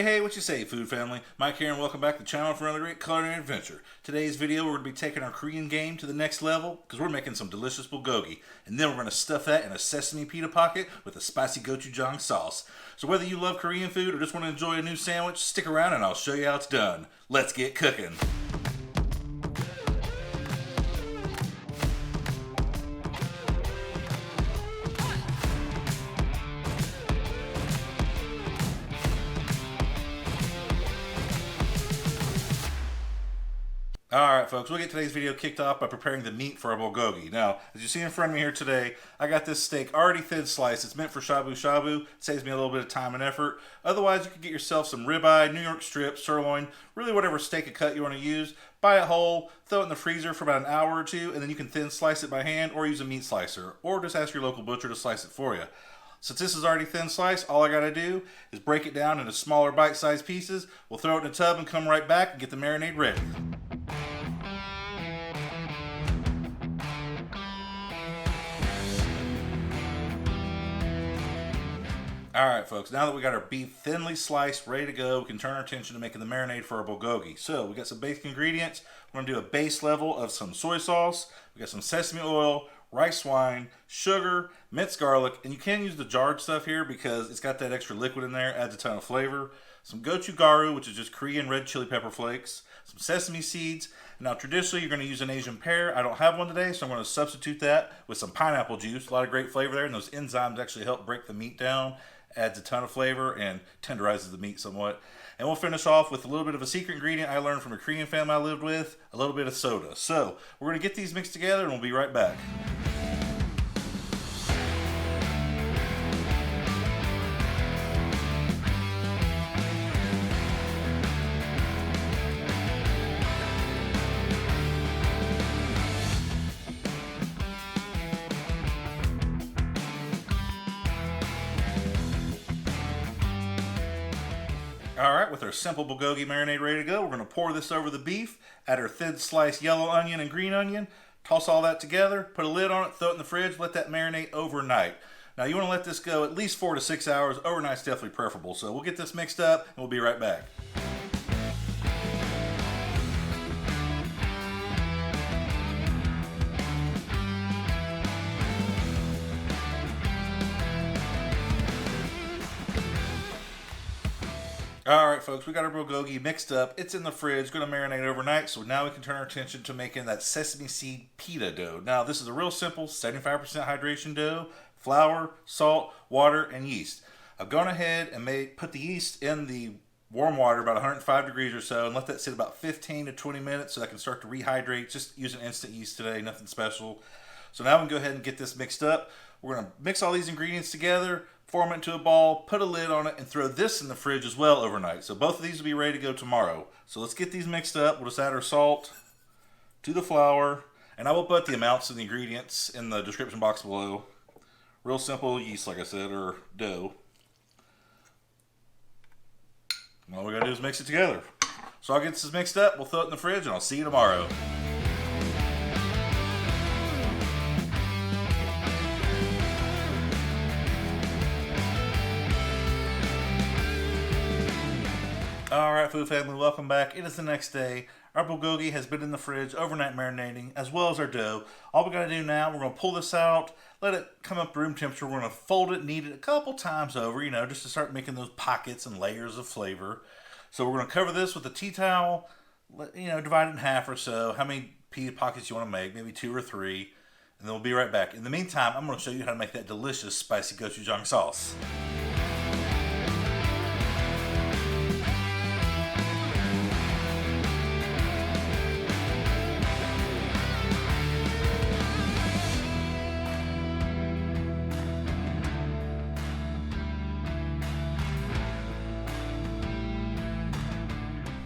Hey, what you say, food family? Mike here, and welcome back to the channel for another great culinary adventure. Today's video, we're going to be taking our Korean game to the next level because we're making some delicious bulgogi. And then we're going to stuff that in a sesame pita pocket with a spicy gochujang sauce. So whether you love Korean food or just want to enjoy a new sandwich, stick around and I'll show you how it's done. Let's get cooking. Alright folks, we'll get today's video kicked off by preparing the meat for our bulgogi. Now, as you see in front of me here today, I got this steak already thin sliced. It's meant for shabu shabu. It saves me a little bit of time and effort. Otherwise, you could get yourself some ribeye, New York strip, sirloin, really whatever steak or cut you want to use. Buy it whole, throw it in the freezer for about an hour or two, and then you can thin slice it by hand or use a meat slicer. Or just ask your local butcher to slice it for you. Since this is already thin sliced, all I gotta do is break it down into smaller bite-sized pieces. We'll throw it in a tub and come right back and get the marinade ready. Alright folks, now that we got our beef thinly sliced, ready to go, we can turn our attention to making the marinade for our bulgogi. So, we got some basic ingredients. We're going to do a base level of some soy sauce. We got some sesame oil, rice wine, sugar, minced garlic, and you can use the jarred stuff here because it's got that extra liquid in there, adds a ton of flavor. Some gochujang, which is just Korean red chili pepper flakes, some sesame seeds. Now traditionally you're going to use an Asian pear. I don't have one today, so I'm going to substitute that with some pineapple juice. A lot of great flavor there, and those enzymes actually help break the meat down, adds a ton of flavor, and tenderizes the meat somewhat. And we'll finish off with a little bit of a secret ingredient I learned from a Korean family I lived with, a little bit of soda. So we're going to get these mixed together and we'll be right back. Alright, with our simple bulgogi marinade ready to go, we're going to pour this over the beef, add our thin sliced yellow onion and green onion, toss all that together, put a lid on it, throw it in the fridge, let that marinate overnight. Now you want to let this go at least 4 to 6 hours. Overnight's definitely preferable. So we'll get this mixed up and we'll be right back. Alright folks, we got our bulgogi mixed up. It's in the fridge, going to marinate overnight, so now we can turn our attention to making that sesame seed pita dough. Now this is a real simple 75% hydration dough, flour, salt, water, and yeast. I've gone ahead and put the yeast in the warm water about 105 degrees or so and let that sit about 15 to 20 minutes so I can start to rehydrate. Just using instant yeast today, nothing special. So now we can go ahead and get this mixed up. We're going to mix all these ingredients together, form it into a ball, put a lid on it, and throw this in the fridge as well overnight. So both of these will be ready to go tomorrow. So let's get these mixed up. We'll just add our salt to the flour, and I will put the amounts of the ingredients in the description box below. Real simple yeast, like I said, or dough. And all we gotta do is mix it together. So I'll get this mixed up, we'll throw it in the fridge, and I'll see you tomorrow. Alright food family, welcome back. It is the next day. Our bulgogi has been in the fridge overnight marinating, as well as our dough. All we gotta do now, we're gonna pull this out, let it come up to room temperature. We're gonna fold it, knead it a couple times over, just to start making those pockets and layers of flavor. So we're gonna cover this with a tea towel, divide it in half or so. How many pita pockets you wanna make, maybe 2 or 3. And then we'll be right back. In the meantime, I'm gonna show you how to make that delicious spicy gochujang sauce.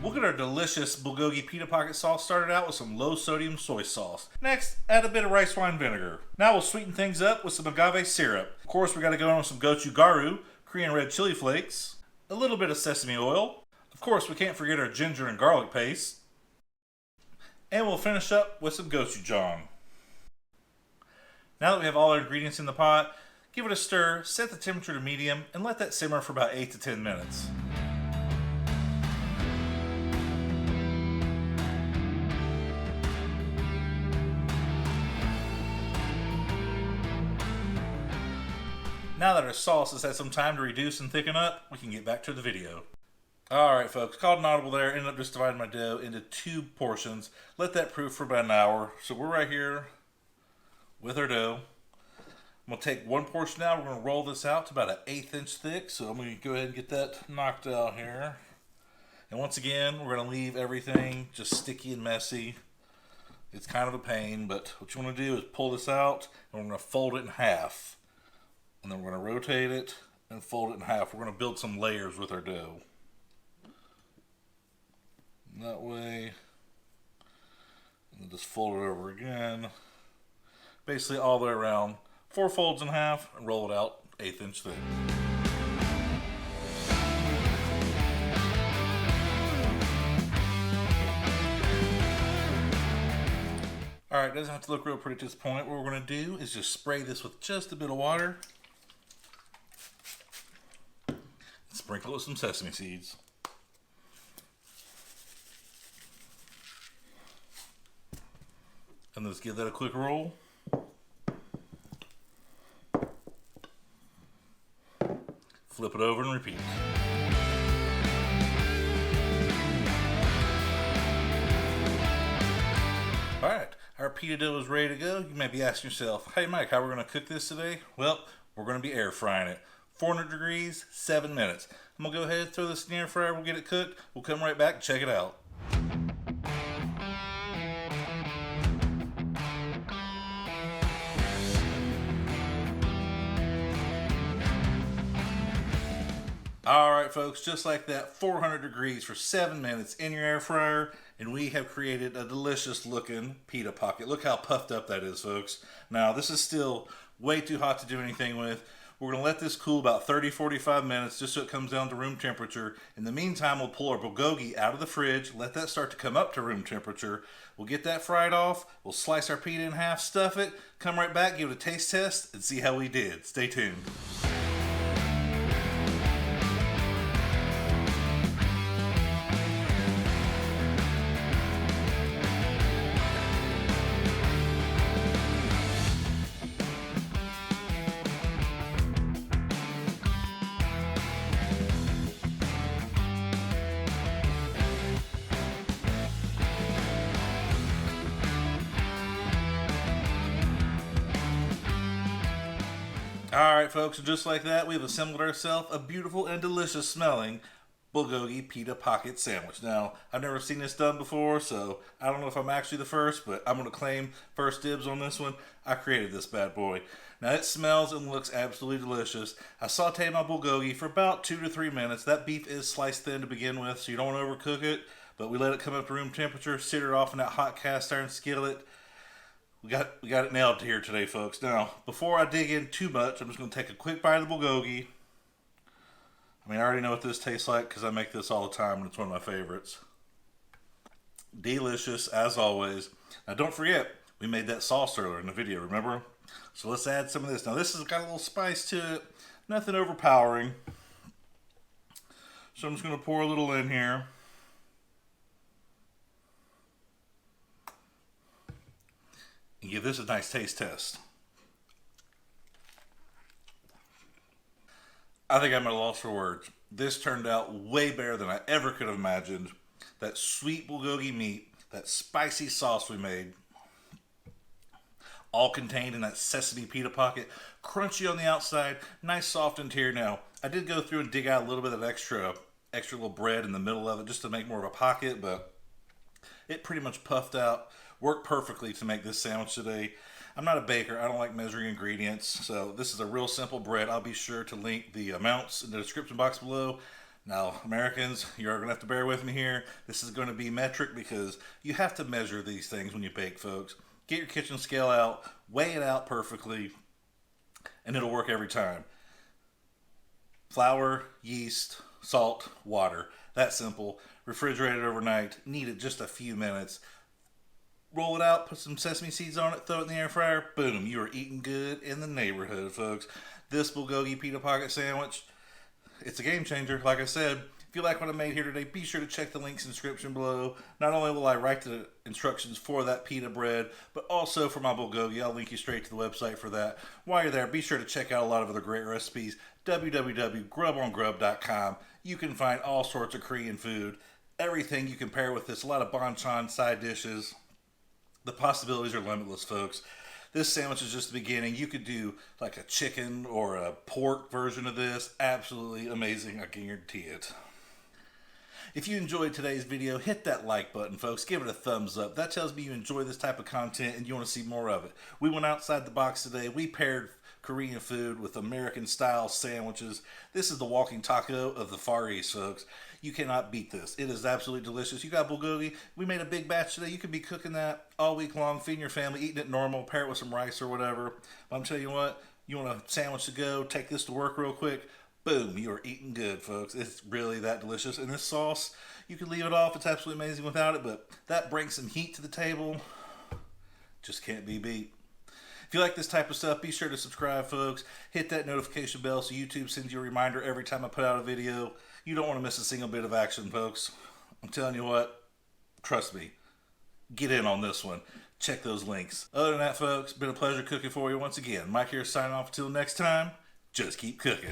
We'll get our delicious bulgogi pita pocket sauce started out with some low sodium soy sauce. Next, add a bit of rice wine vinegar. Now we'll sweeten things up with some agave syrup. Of course, we got to go on with some gochujang, Korean red chili flakes, a little bit of sesame oil. Of course, we can't forget our ginger and garlic paste. And we'll finish up with some gochujang. Now that we have all our ingredients in the pot, give it a stir, set the temperature to medium, and let that simmer for about 8 to 10 minutes. Now that our sauce has had some time to reduce and thicken up, we can get back to the video. Alright folks, called an audible there. Ended up just dividing my dough into 2 portions. Let that proof for about an hour. So we're right here with our dough. I'm going to take 1 portion out. We're going to roll this out to about an 1/8 inch thick. So I'm going to go ahead and get that knocked out here. And once again, we're going to leave everything just sticky and messy. It's kind of a pain, but what you want to do is pull this out and we're going to fold it in half. And then we're going to rotate it and fold it in half. We're going to build some layers with our dough. That way, and then just fold it over again. Basically all the way around. 4 folds in half and roll it out 1/8 inch thick. Alright, doesn't have to look real pretty at this point. What we're going to do is just spray this with just a bit of water. Sprinkle it with some sesame seeds. And let's give that a quick roll. Flip it over and repeat. Alright, our pita dough is ready to go. You may be asking yourself, hey Mike, how are we going to cook this today? Well, we're going to be air frying it. 400 degrees, 7 minutes. I'm going to go ahead and throw this in the air fryer. We'll get it cooked. We'll come right back and check it out. Alright folks, just like that, 400 degrees for 7 minutes in your air fryer, and we have created a delicious looking pita pocket. Look how puffed up that is, folks. Now this is still way too hot to do anything with. We're going to let this cool about 30-45 minutes just so it comes down to room temperature. In the meantime, we'll pull our bulgogi out of the fridge, let that start to come up to room temperature. We'll get that fried off, we'll slice our pita in half, stuff it, come right back, give it a taste test, and see how we did. Stay tuned. Alright folks, and just like that, we've assembled ourselves a beautiful and delicious smelling Bulgogi Pita Pocket sandwich. Now, I've never seen this done before, so I don't know if I'm actually the first, but I'm going to claim first dibs on this one. I created this bad boy. Now, it smells and looks absolutely delicious. I sauteed my bulgogi for about 2 to 3 minutes. That beef is sliced thin to begin with, so you don't want to overcook it, but we let it come up to room temperature, sear it off in that hot cast iron skillet. We got it nailed here today, folks. Now, before I dig in too much, I'm just going to take a quick bite of the bulgogi. I mean, I already know what this tastes like because I make this all the time and it's one of my favorites. Delicious, as always. Now, don't forget, we made that sauce earlier in the video, remember? So let's add some of this. Now, this has got a little spice to it. Nothing overpowering. So I'm just going to pour a little in here. And give this a nice taste test. I think I'm at a loss for words. This turned out way better than I ever could have imagined. That sweet bulgogi meat, that spicy sauce we made, all contained in that sesame pita pocket, crunchy on the outside, nice soft interior. Now, I did go through and dig out a little bit of extra little bread in the middle of it just to make more of a pocket, but it pretty much puffed out. Worked perfectly to make this sandwich today. I'm not a baker. I don't like measuring ingredients. So this is a real simple bread. I'll be sure to link the amounts in the description box below. Now, Americans, you're going to have to bear with me here. This is going to be metric because you have to measure these things when you bake, folks. Get your kitchen scale out, weigh it out perfectly, and it'll work every time. Flour, yeast, salt, water. That simple. Refrigerate it overnight. Knead it just a few minutes. Roll it out, put some sesame seeds on it, throw it in the air fryer. Boom, you are eating good in the neighborhood, folks. This Bulgogi Pita Pocket sandwich, it's a game changer. Like I said, if If you like what I made here today, be sure to check the links in the description below. Not only will I write the instructions for that pita bread, but also for my bulgogi. I'll link you straight to the website for that. While you're there, be sure to check out a lot of other great recipes. www.grubongrub.com. You can find all sorts of Korean food. Everything you can pair with this. A lot of banchan side dishes. The possibilities are limitless, folks. This sandwich is just the beginning. You could do like a chicken or a pork version of this. Absolutely amazing, I guarantee it. If you enjoyed today's video, hit that like button, folks. Give it a thumbs up. That tells me you enjoy this type of content and you want to see more of it. We went outside the box today. We paired Korean food with American-style sandwiches. This is the walking taco of the Far East, folks. You cannot beat this. It is absolutely delicious. You got bulgogi. We made a big batch today. You could be cooking that all week long, feeding your family, eating it normal, pair it with some rice or whatever. But I'm telling you what, you want a sandwich to go, take this to work real quick, boom, you are eating good, folks. It's really that delicious. And this sauce, you can leave it off. It's absolutely amazing without it, but that brings some heat to the table. Just can't be beat. If you like this type of stuff, be sure to subscribe, folks. Hit that notification bell so YouTube sends you a reminder every time I put out a video. You don't want to miss a single bit of action, folks. I'm telling you what, trust me, get in on this one. Check those links. Other than that, folks, been a pleasure cooking for you once again. Mike here signing off. Until next time, just keep cooking.